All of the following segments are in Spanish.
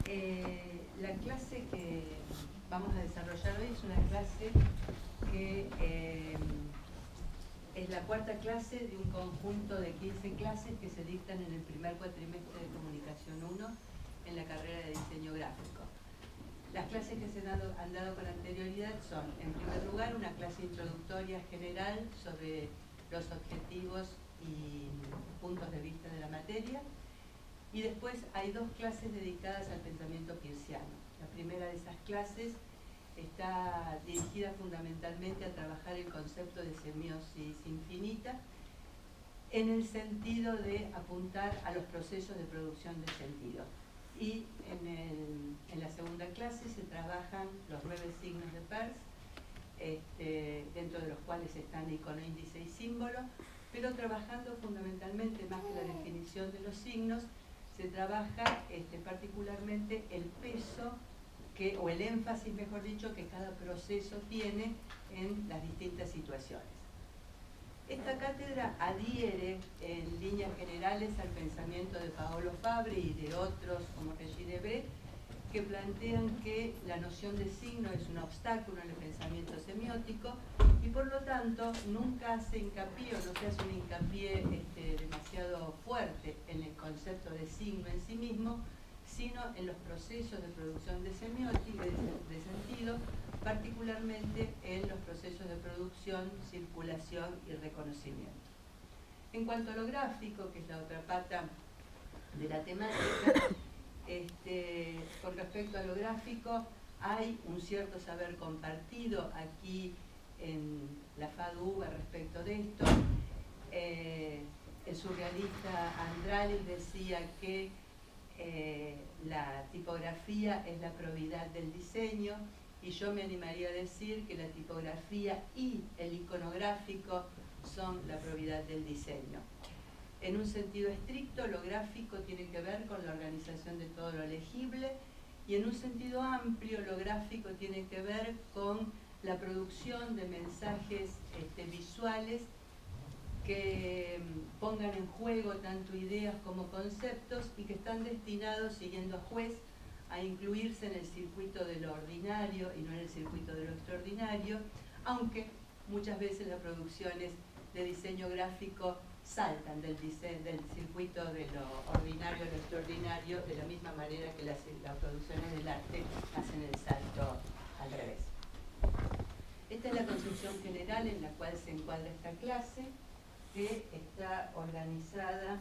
La clase que vamos a desarrollar hoy es una clase que es la cuarta clase de un conjunto de 15 clases que se dictan en el primer cuatrimestre de Comunicación 1 en la carrera de Diseño Gráfico. Las clases que se han dado con anterioridad son, en primer lugar, una clase introductoria general sobre los objetivos y puntos de vista de la materia, y después hay dos clases dedicadas al pensamiento peirciano. La primera de esas clases está dirigida fundamentalmente a trabajar el concepto de semiosis infinita en el sentido de apuntar a los procesos de producción de sentido. Y en la segunda clase se trabajan los 9 signos de Peirce, dentro de los cuales están icono, índice y símbolo, pero trabajando fundamentalmente, más que la definición de los signos, se trabaja particularmente el peso o el énfasis, mejor dicho, que cada proceso tiene en las distintas situaciones. Esta cátedra adhiere en líneas generales al pensamiento de Paolo Fabri y de otros como Regis Debray, que plantean que la noción de signo es un obstáculo en el pensamiento semiótico y por lo tanto nunca hace hincapié o no se hace un hincapié demasiado fuerte en el concepto de signo en sí mismo, sino en los procesos de producción de semiótica, de sentido, particularmente en los procesos de producción, circulación y reconocimiento. En cuanto a lo gráfico, que es la otra pata de la temática, con respecto a lo gráfico, hay un cierto saber compartido aquí en la FADU respecto de esto. El surrealista Andrali decía que la tipografía es la probidad del diseño, y yo me animaría a decir que la tipografía y el iconográfico son la probidad del diseño. En un sentido estricto, lo gráfico tiene que ver con la organización de todo lo legible, y en un sentido amplio, lo gráfico tiene que ver con la producción de mensajes visuales que pongan en juego tanto ideas como conceptos y que están destinados, siguiendo a Juez, a incluirse en el circuito de lo ordinario y no en el circuito de lo extraordinario, aunque muchas veces las producciones de diseño gráfico saltan del circuito de lo ordinario a lo extraordinario, de la misma manera que las producciones del arte hacen el salto al revés. Esta es la concepción general en la cual se encuadra esta clase, que está organizada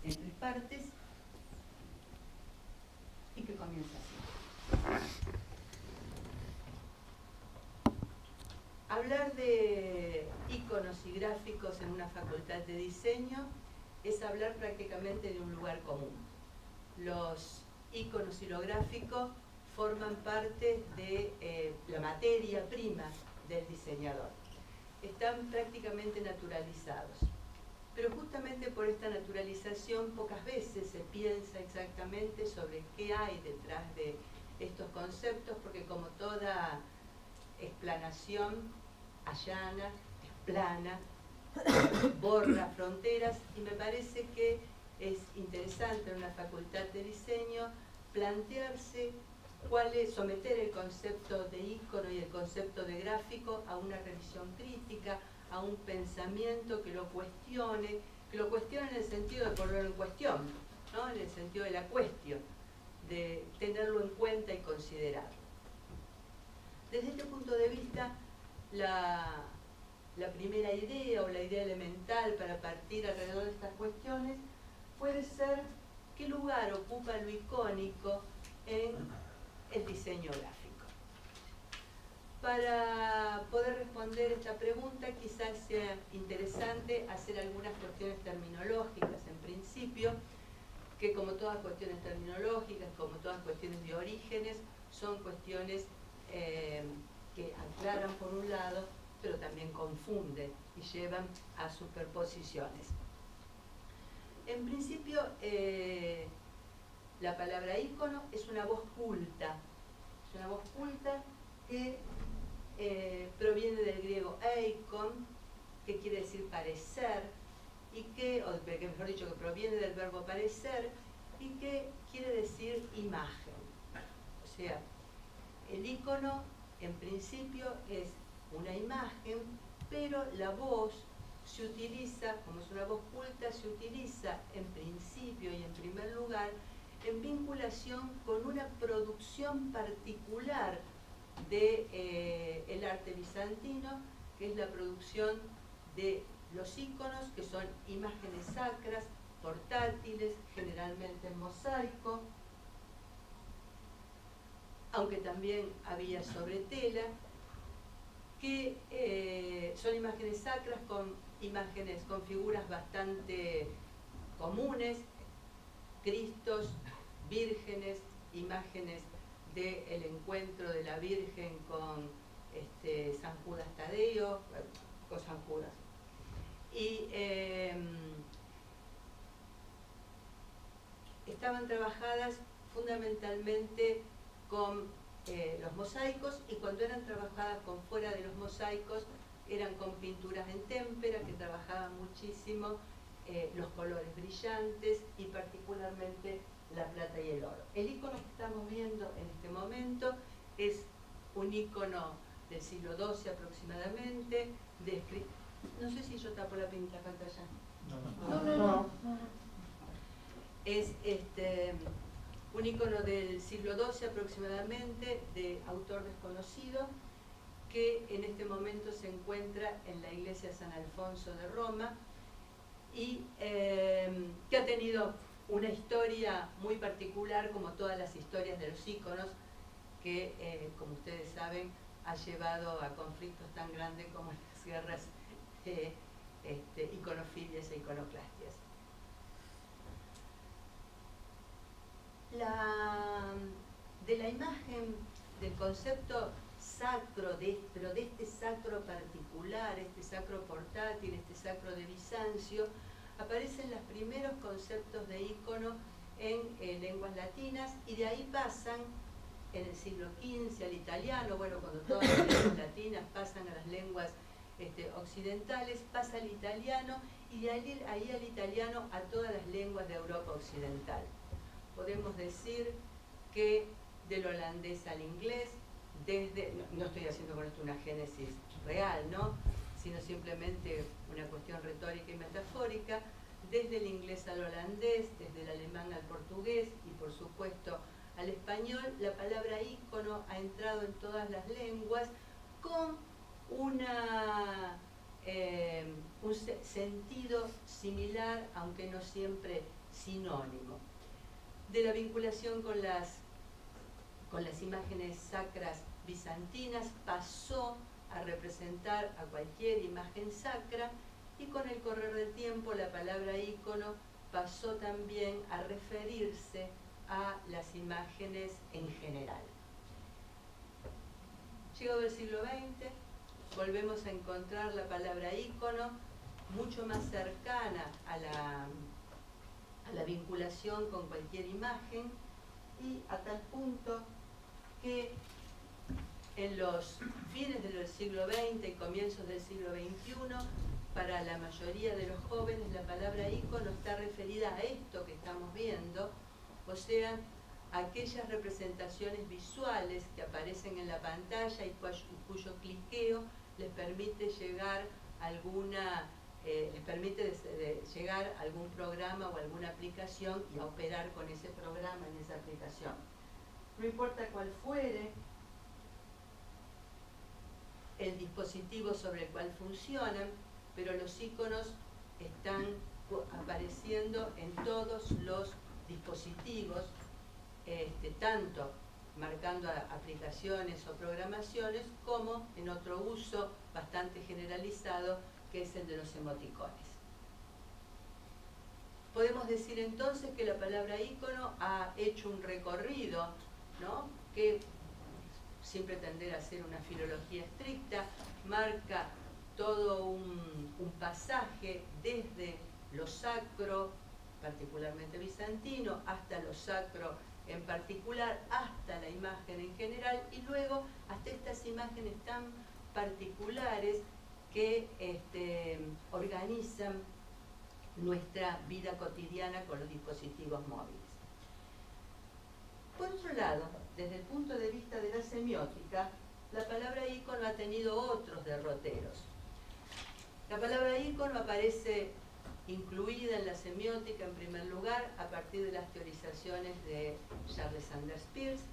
en 3 partes y que comienza así. Hablar de iconos y gráficos en una facultad de diseño es hablar prácticamente de un lugar común. Los iconos y lo gráfico forman parte de la materia prima del diseñador. Están prácticamente naturalizados. Pero justamente por esta naturalización pocas veces se piensa exactamente sobre qué hay detrás de estos conceptos, porque como toda explanación allana, explana, borra fronteras, y me parece que es interesante en una facultad de diseño plantearse someter el concepto de icono y el concepto de gráfico a una revisión crítica, a un pensamiento que lo cuestione en el sentido de ponerlo en cuestión, ¿no? En el sentido de la cuestión, de tenerlo en cuenta y considerarlo. Desde este punto de vista, la primera idea o la idea elemental para partir alrededor de estas cuestiones puede ser qué lugar ocupa lo icónico en el diseño gráfico. Para poder responder esta pregunta, quizás sea interesante hacer algunas cuestiones terminológicas en principio, que como todas cuestiones terminológicas, como todas cuestiones de orígenes, son cuestiones que aclaran por un lado, pero también confunden y llevan a superposiciones. En principio, la palabra ícono es una voz culta. Es una voz culta que proviene del griego eikon, que quiere decir parecer, y que, mejor dicho, que proviene del verbo parecer, y que quiere decir decir imagen. O sea, el icono en principio es una imagen, pero la voz se utiliza, como es una voz culta, se utiliza en principio y en primer lugar en vinculación con una producción particular de el arte bizantino, que es la producción de los iconos, que son imágenes sacras, portátiles, generalmente en mosaico, aunque también había sobre tela, que son imágenes sacras con figuras bastante comunes, Cristos, vírgenes, imágenes del encuentro de la Virgen con San Judas Tadeo, con San Judas. Y estaban trabajadas fundamentalmente con los mosaicos, y cuando eran trabajadas con fuera de los mosaicos eran con pinturas en témpera, que trabajaban muchísimo los colores brillantes y particularmente la plata y el oro. El icono que estamos viendo en este momento es un icono del siglo XII aproximadamente, no sé si yo tapo la pantalla. No. Es un icono del siglo XII aproximadamente, de autor desconocido, que en este momento se encuentra en la iglesia San Alfonso de Roma, y que ha tenido una historia muy particular, como todas las historias de los íconos, que, como ustedes saben, ha llevado a conflictos tan grandes como las guerras de iconofilias e iconoclastias. De la imagen, del concepto sacro, pero de este sacro particular, este sacro portátil, este sacro de Bizancio, aparecen los primeros conceptos de ícono en lenguas latinas, y de ahí pasan en el siglo XV al italiano. Bueno, cuando todas las lenguas latinas pasan a las lenguas occidentales, pasa al italiano, y de ahí al italiano a todas las lenguas de Europa occidental. Podemos decir que del holandés al inglés, no estoy haciendo con esto una génesis real, ¿no?, sino simplemente una cuestión retórica y metafórica, desde el inglés al holandés, desde el alemán al portugués y por supuesto al español, la palabra ícono ha entrado en todas las lenguas con un sentido similar, aunque no siempre sinónimo. De la vinculación con las imágenes sacras bizantinas pasó a representar a cualquier imagen sacra, y con el correr del tiempo la palabra ícono pasó también a referirse a las imágenes en general. Llegado el siglo XX, volvemos a encontrar la palabra ícono mucho más cercana a la vinculación con cualquier imagen, y a tal punto que en los fines del siglo XX y comienzos del siglo XXI, para la mayoría de los jóvenes la palabra ícono está referida a esto que estamos viendo, o sea, aquellas representaciones visuales que aparecen en la pantalla y cuyo cliqueo les permite llegar a llegar a algún programa o alguna aplicación y a operar con ese programa en esa aplicación. No importa cuál fuere el dispositivo sobre el cual funcionan, pero los iconos están apareciendo en todos los dispositivos, tanto marcando aplicaciones o programaciones, como en otro uso bastante generalizado, que es el de los emoticones. Podemos decir entonces que la palabra ícono ha hecho un recorrido, ¿no?, que, sin pretender hacer una filología estricta, marca todo un pasaje desde lo sacro, particularmente bizantino, hasta lo sacro en particular, hasta la imagen en general, y luego hasta estas imágenes tan particulares que organizan nuestra vida cotidiana con los dispositivos móviles. lado, desde el punto de vista de la semiótica, la palabra ícono ha tenido otros derroteros. La palabra ícono aparece incluida en la semiótica en primer lugar a partir de las teorizaciones de Charles Sanders Peirce,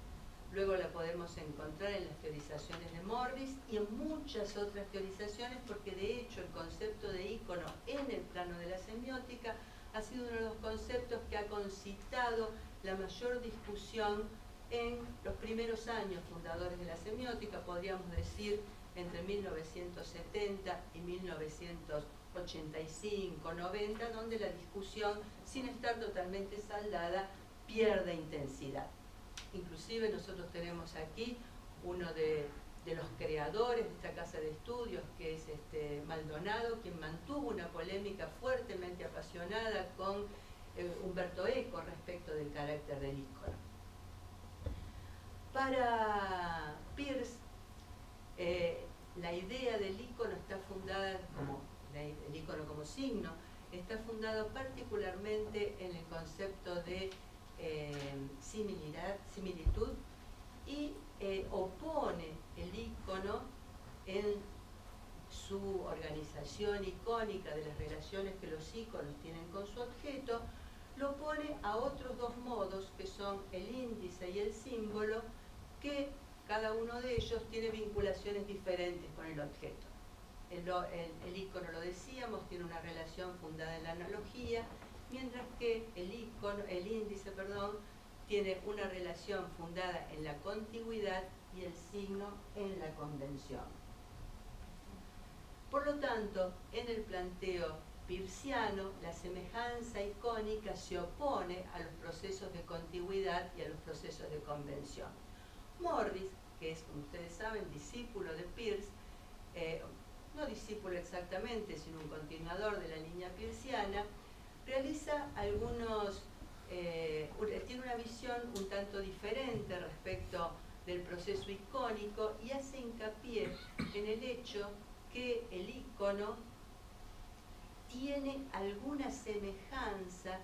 luego la podemos encontrar en las teorizaciones de Morris y en muchas otras teorizaciones, porque de hecho el concepto de ícono en el plano de la semiótica ha sido uno de los conceptos que ha concitado la mayor discusión en los primeros años fundadores de la semiótica, podríamos decir entre 1970 y 1985, 90, donde la discusión, sin estar totalmente saldada, pierde intensidad. Inclusive nosotros tenemos aquí uno de los creadores de esta casa de estudios, que es Maldonado, quien mantuvo una polémica fuertemente apasionada con Umberto Eco respecto del carácter del ícono. Para Peirce, la idea del ícono está fundada, el ícono como signo, está fundado particularmente en el concepto de similitud y opone el ícono en su organización icónica de las relaciones que los íconos tienen con su objeto, lo opone a otros dos modos que son el índice y el símbolo, que cada uno de ellos tiene vinculaciones diferentes con el objeto. El ícono, lo decíamos, tiene una relación fundada en la analogía, mientras que el índice, tiene una relación fundada en la contigüidad y el signo en la convención. Por lo tanto, en el planteo peirciano, la semejanza icónica se opone a los procesos de contigüidad y a los procesos de convención. Morris, que es, como ustedes saben, discípulo de Peirce, no discípulo exactamente, sino un continuador de la línea peirciana, realiza tiene una visión un tanto diferente respecto del proceso icónico y hace hincapié en el hecho que el ícono tiene semejanzas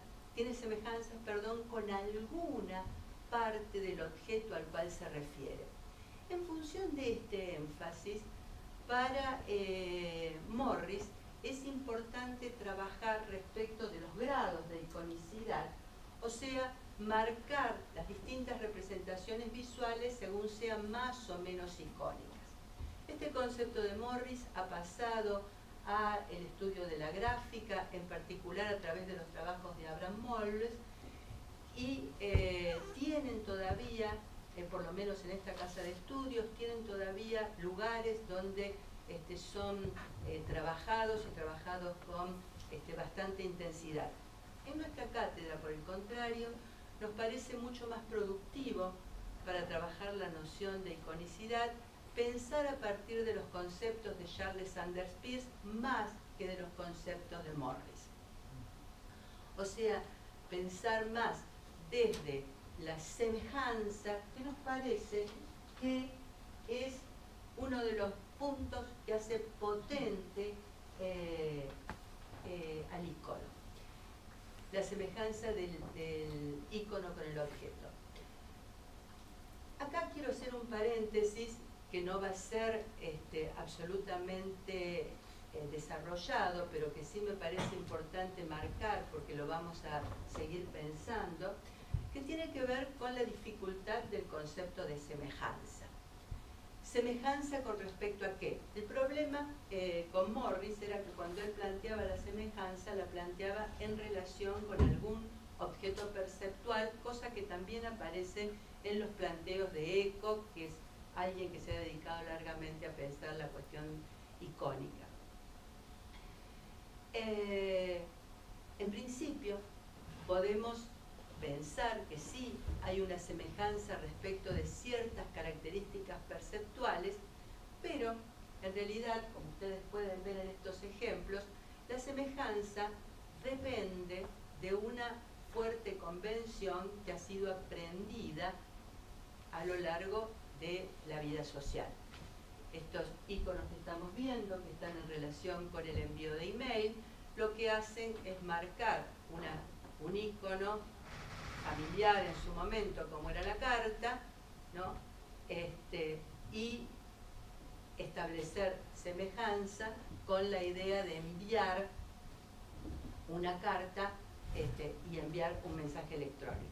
con alguna parte del objeto al cual se refiere. En función de este énfasis, para Morris es importante trabajar respecto de los grados de iconicidad, o sea, marcar las distintas representaciones visuales según sean más o menos icónicas. Este concepto de Morris ha pasado al estudio de la gráfica, en particular a través de los trabajos de Abraham Moles, y tienen todavía, por lo menos en esta casa de estudios, tienen todavía lugares donde son trabajados con bastante intensidad. En nuestra cátedra, por el contrario, nos parece mucho más productivo para trabajar la noción de iconicidad, pensar a partir de los conceptos de Charles Sanders Peirce más que de los conceptos de Morris. O sea, pensar más desde la semejanza, que nos parece que es uno de los puntos que hace potente al ícono. La semejanza del ícono con el objeto. Acá quiero hacer un paréntesis que no va a ser absolutamente desarrollado, pero que sí me parece importante marcar porque lo vamos a seguir pensando, que tiene que ver con la dificultad del concepto de semejanza. ¿Semejanza con respecto a qué? El problema con Morris era que cuando él planteaba la semejanza, la planteaba en relación con algún objeto perceptual, cosa que también aparece en los planteos de Eco, que es alguien que se ha dedicado largamente a pensar la cuestión icónica. En principio, podemos pensar que sí hay una semejanza respecto de ciertas características perceptuales, pero en realidad, como ustedes pueden ver en estos ejemplos, la semejanza depende de una fuerte convención que ha sido aprendida a lo largo de la vida social. Estos iconos que estamos viendo, que están en relación con el envío de email, lo que hacen es marcar un icono familiar en su momento, como era la carta, ¿no? Y establecer semejanza con la idea de enviar una carta y enviar un mensaje electrónico.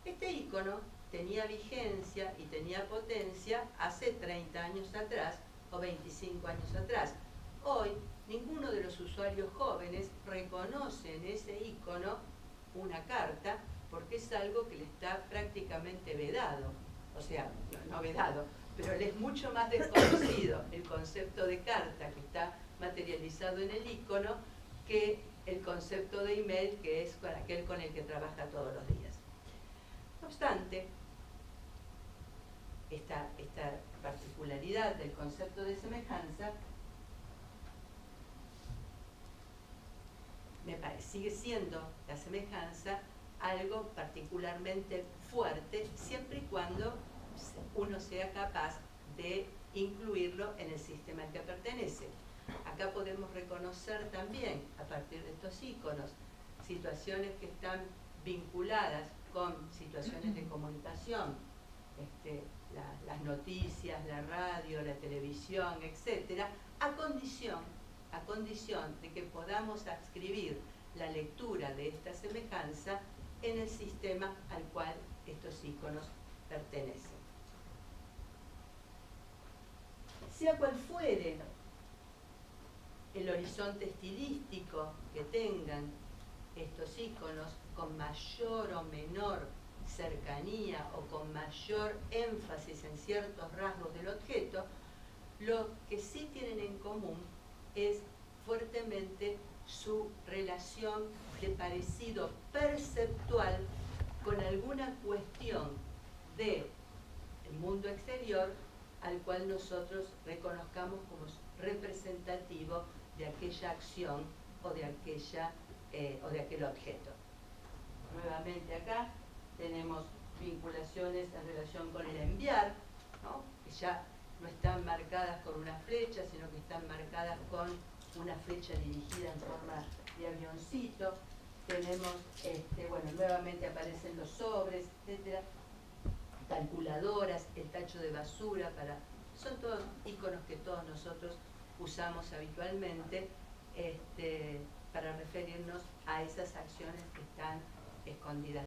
Este icono tenía vigencia y tenía potencia hace 30 años atrás o 25 años atrás. Hoy, ninguno de los usuarios jóvenes reconoce en ese icono una carta porque es algo que le está prácticamente vedado. O sea, no vedado, pero le es mucho más desconocido el concepto de carta que está materializado en el icono que el concepto de email, que es aquel con el que trabaja todos los días. No obstante, esta particularidad del concepto de semejanza sigue siendo la semejanza algo particularmente fuerte, siempre y cuando uno sea capaz de incluirlo en el sistema al que pertenece. Acá podemos reconocer también, a partir de estos iconos, situaciones que están vinculadas con situaciones de comunicación, las noticias, la radio, la televisión, etcétera, a condición de que podamos adscribir la lectura de esta semejanza en el sistema al cual estos iconos pertenecen. Sea cual fuere el horizonte estilístico que tengan estos iconos, con mayor o menor cercanía o con mayor énfasis en ciertos rasgos del objeto, lo que sí tienen en común es fuertemente su relación de parecido perceptual con alguna cuestión del mundo exterior al cual nosotros reconozcamos como representativo de aquella acción o de aquel objeto. Nuevamente acá tenemos vinculaciones en relación con el enviar, ¿no? Que ya no están marcadas con una flecha, sino que están marcadas con una flecha dirigida en forma de avioncito. Tenemos, bueno, nuevamente aparecen los sobres, etcétera, calculadoras, el tacho de basura, son todos iconos que todos nosotros usamos habitualmente para referirnos a esas acciones que están escondidas